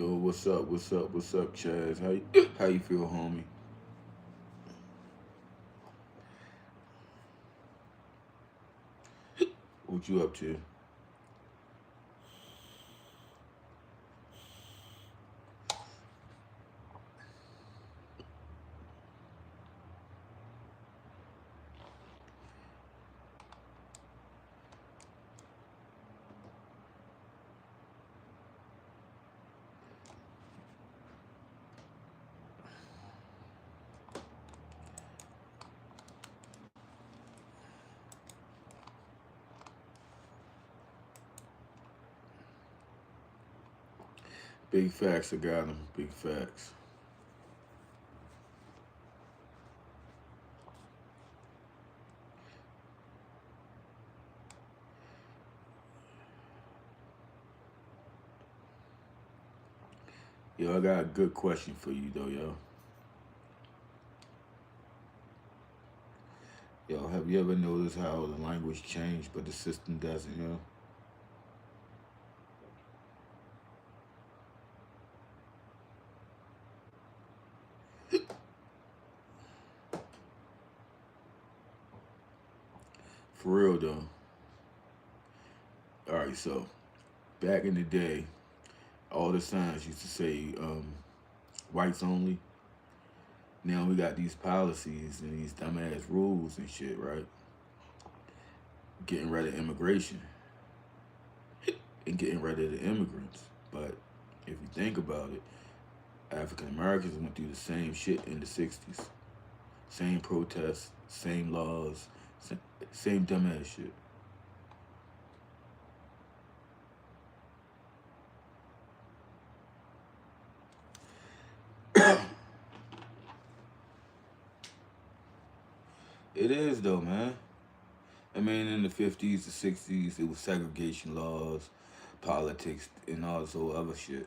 Yo, what's up? What's up, Chaz? How you feel, homie? What you up to? Big facts, I got him. Big facts. Yo, I got a good question for you though, yo. Yo, have you ever noticed how the language changed, but the system doesn't, yo? For real though. All right, so back in the day, all the signs used to say whites only. Now we got these policies and these dumbass rules and shit, right? Getting rid of immigration and getting rid of the immigrants. But if you think about it, African Americans went through the same shit in the 60s. Same protests, same laws, same dumbass shit. It is though, man. I mean, in the 50s, the 60s, it was segregation laws, politics, and all this whole other shit.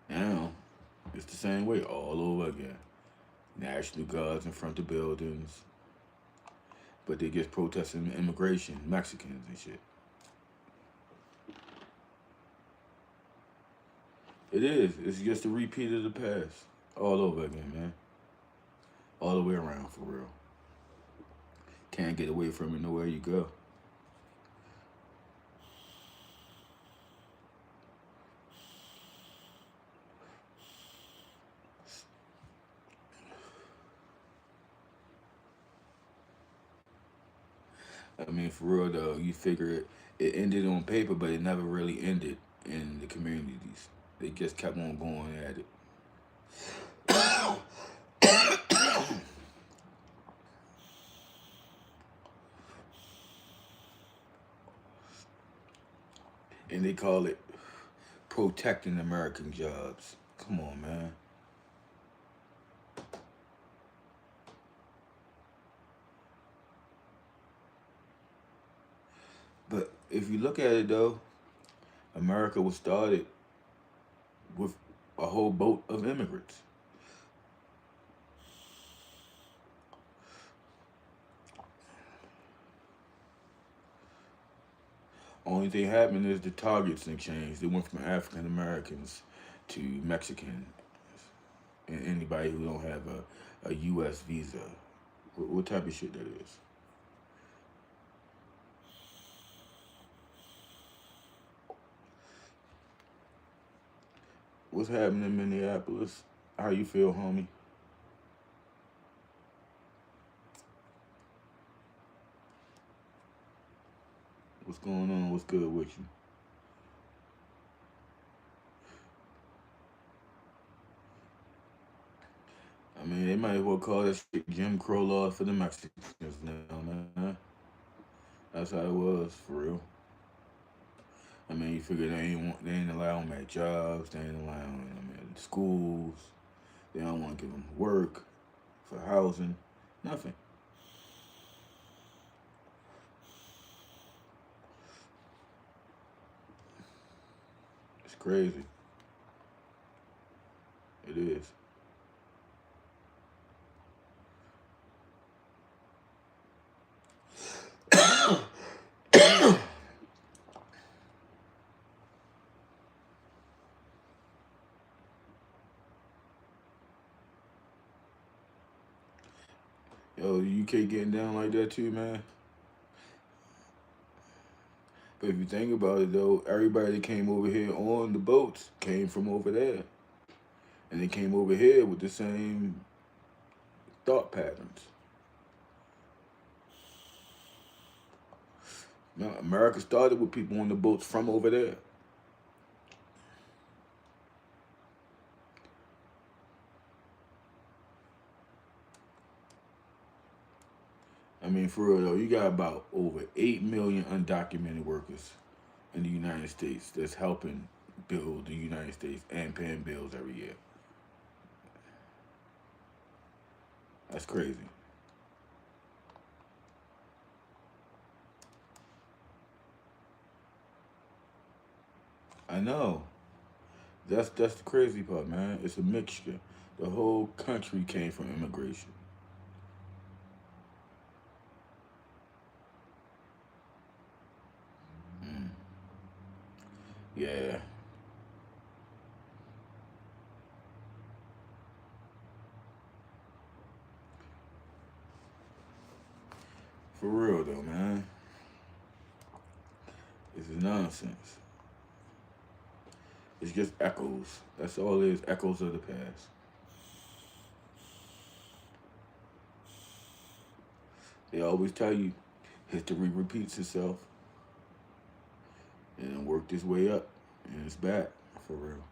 Now, it's the same way all over again. National Guards in front of buildings, but they just protesting immigration, Mexicans and shit. It is. It's just a repeat of the past, all over again, man. All the way around, for real. Can't get away from it nowhere you go. I mean, for real though, you figure it ended on paper, but it never really ended in the communities. They just kept on going at it. And they call it protecting American jobs. Come on, man. But if you look at it though, America was started with a whole boat of immigrants. Only thing happened is the targets and changed. They went from African Americans to Mexican and anybody who don't have a U.S. visa. What type of shit that is? What's happening in Minneapolis? How you feel, homie? What's going on? What's good with you? I mean, they might as well call that shit Jim Crow laws for the Mexicans now, man. That's how it was, for real. I mean, you figure they ain't allowing them at jobs, they ain't allowing them in schools, they don't want to give them work for housing, nothing. It's crazy. It is. Oh, the UK getting down like that too, man. But if you think about it though, everybody that came over here on the boats came from over there. And they came over here with the same thought patterns. Now, America started with people on the boats from over there. I mean, for real though, you got about over 8 million undocumented workers in the United States that's helping build the United States and paying bills every year. That's crazy. I know. That's the crazy part, man. It's a mixture. The whole country came from immigration. Mm. Yeah, for real though, man. This is nonsense. It's just echoes. That's all it is. Echoes of the past. They always tell you history repeats itself and worked its way up and it's back for real.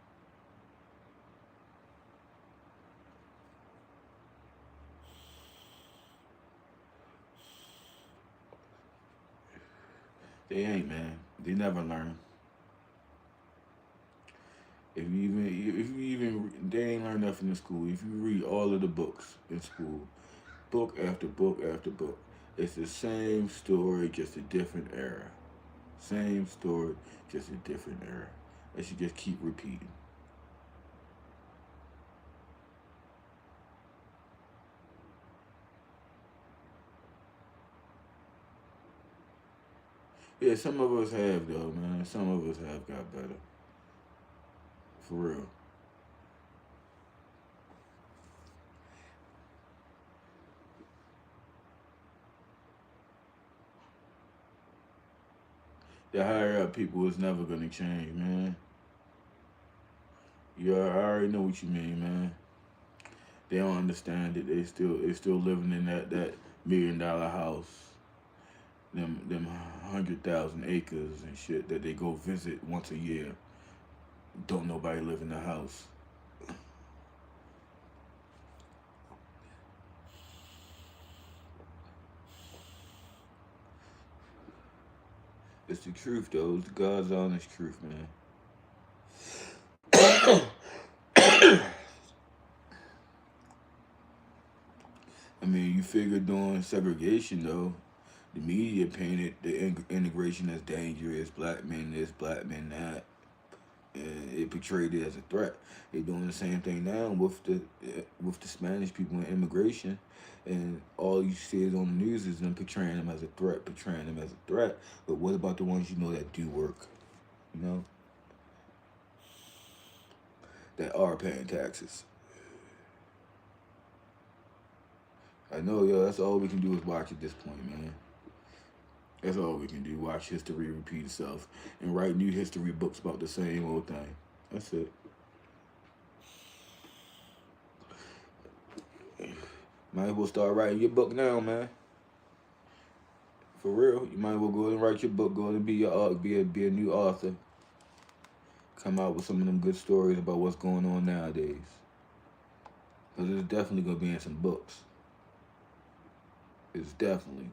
They ain't, man. They never learn. If you even they ain't learn nothing in school. If you read all of the books in school, book after book after book, it's the same story, just a different era. Same story, just a different era. They should just keep repeating. Yeah, some of us have though, man. Some of us have got better. For real. The higher up people is never gonna change, man. I already know what you mean, man. They don't understand it. They still living in that $1 million house, them 100,000 acres and shit that they go visit once a year. Don't nobody live in the house. It's the truth though. It's God's honest truth, man. I mean, you figure during segregation though, the media painted the integration as dangerous. Black men this, black men that. And it portrayed it as a threat. They're doing the same thing now with the Spanish people in immigration, and all you see is on the news is them portraying them as a threat, portraying them as a threat. But what about the ones you know that do work? You know, that are paying taxes. I know, yo. That's all we can do is watch at this point, man. That's all we can do. Watch history repeat itself and write new history books about the same old thing. That's it. Might as well start writing your book now, man. For real, you might as well go and write your book. Go and be be a new author. Come out with some of them good stories about what's going on nowadays. Cause it's definitely gonna be in some books. It's definitely.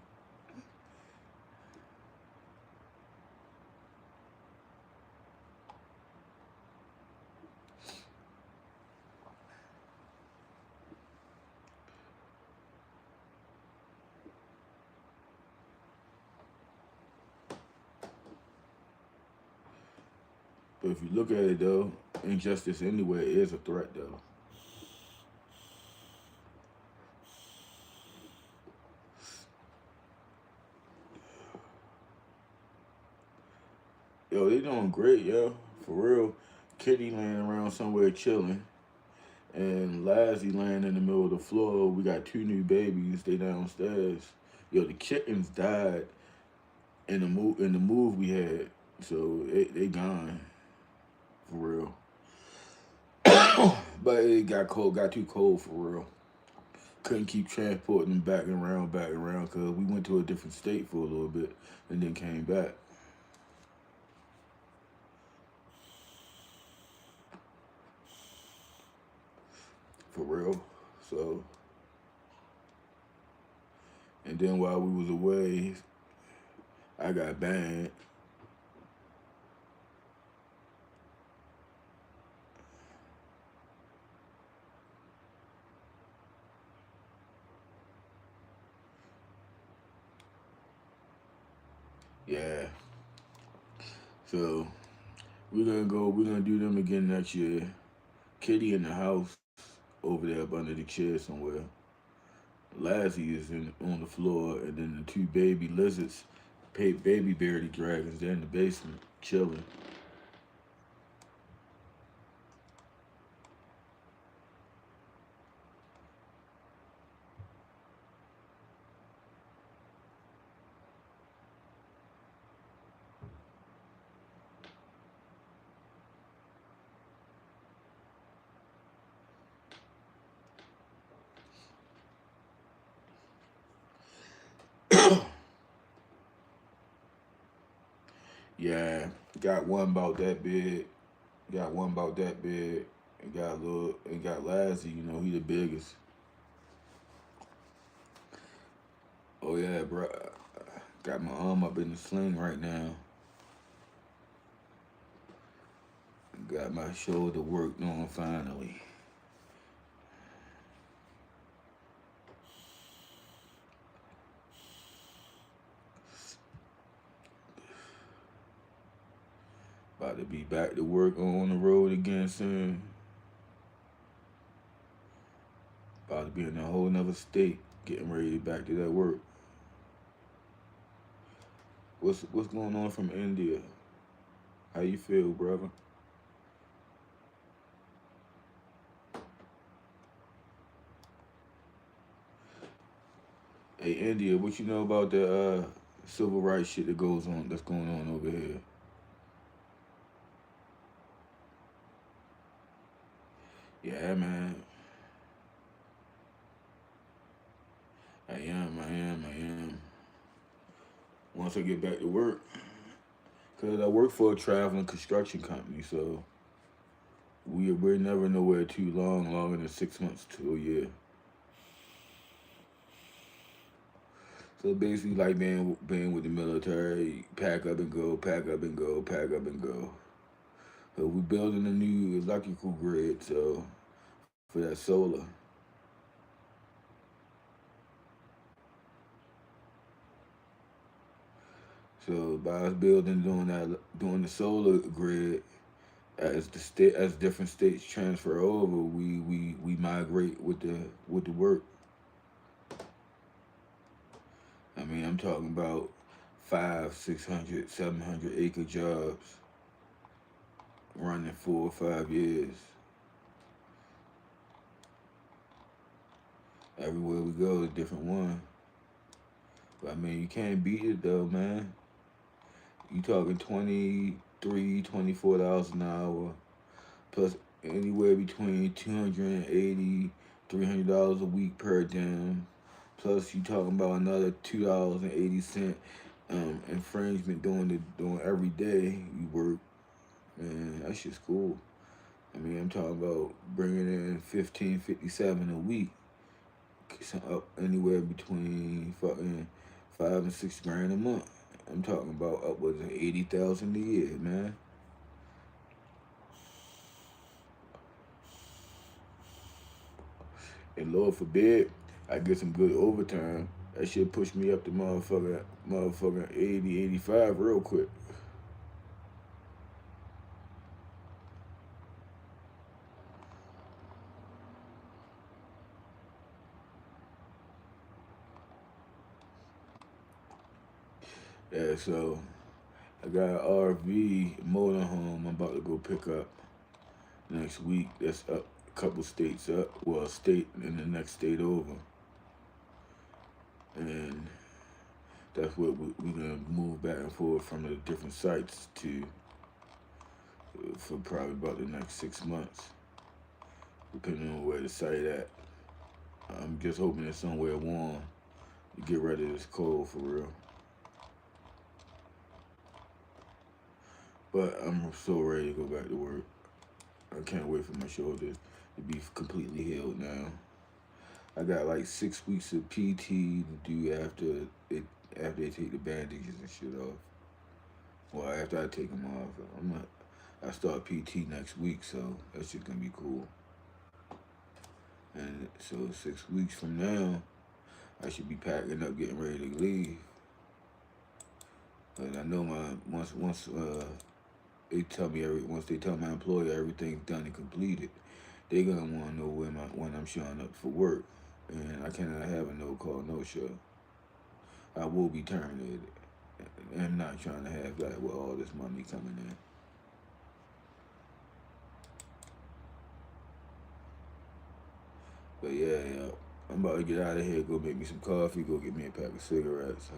But if you look at it though, injustice anywhere is a threat though. Yo, they doing great, yo. For real. Kitty laying around somewhere chilling, And Lassie laying in the middle of the floor. We got two new babies. They downstairs. Yo, the kittens died in the move we had. So they gone for real. But it got cold. Got too cold for real. Couldn't keep transporting them back and around, because we went to a different state for a little bit and then came back for real. So, and then while we was away, I got banned. Yeah. So we're gonna do them again next year. Kitty in the house over there up under the chair somewhere. Lassie is on the floor, and then the two baby lizards, baby beardy dragons, they're in the basement chilling. Yeah, got one about that big. Got one about that big. And got a little. And got Lassie. You know, he the biggest. Oh yeah, bro. Got my arm up in the sling right now. Got my shoulder worked on finally. About to be back to work on the road again soon. About to be in a whole nother state, getting ready back to that work. What's going on from India? How you feel, brother? Hey, India, what you know about the civil rights shit that's going on over here? Yeah, man. I am. Once I get back to work, cause I work for a traveling construction company, so we're never nowhere too long, longer than 6 months to a year. So basically, like being with the military, pack up and go, pack up and go, pack up and go. So we're building a new electrical grid, so for that solar. So by us doing the solar grid, as different states transfer over, we migrate with the work. I mean, I'm talking about 5, 600, 700 acre jobs running 4 or 5 years. Everywhere we go, a different one. But I mean, you can't beat it though, man. You talking 23, $24 an hour, plus anywhere between 280, $300 a week per diem. Plus you talking about another $2.80 infringement doing every day you work. Man, that shit's cool. I mean, I'm talking about bringing in 1557 a week, up anywhere between fucking 5 and 6 grand a month. I'm talking about upwards of 80,000 a year, man. And Lord forbid, I get some good overtime. That shit push me up to motherfucking 80, 85 real quick. Yeah, so I got an RV motorhome I'm about to go pick up next week. That's up. couple states up, well, a state and the next state over, and that's what we're gonna move back and forth from the different sites to for probably about the next 6 months, depending on where the site at. I'm just hoping it's somewhere warm to get rid of this cold for real. But I'm so ready to go back to work. I can't wait for my shoulder to be completely healed now. I got like 6 weeks of PT to do after they take the bandages and shit off. Well, after I take them off, I start PT next week, so that's just gonna be cool. And so 6 weeks from now, I should be packing up, getting ready to leave. But I know once once they tell my employer everything's done and completed, they're gonna want to know when I'm showing up for work, and I cannot have a no call, no show. I will be terminated. I'm not trying to have that with all this money coming in. But yeah, I'm about to get out of here, go make me some coffee, go get me a pack of cigarettes.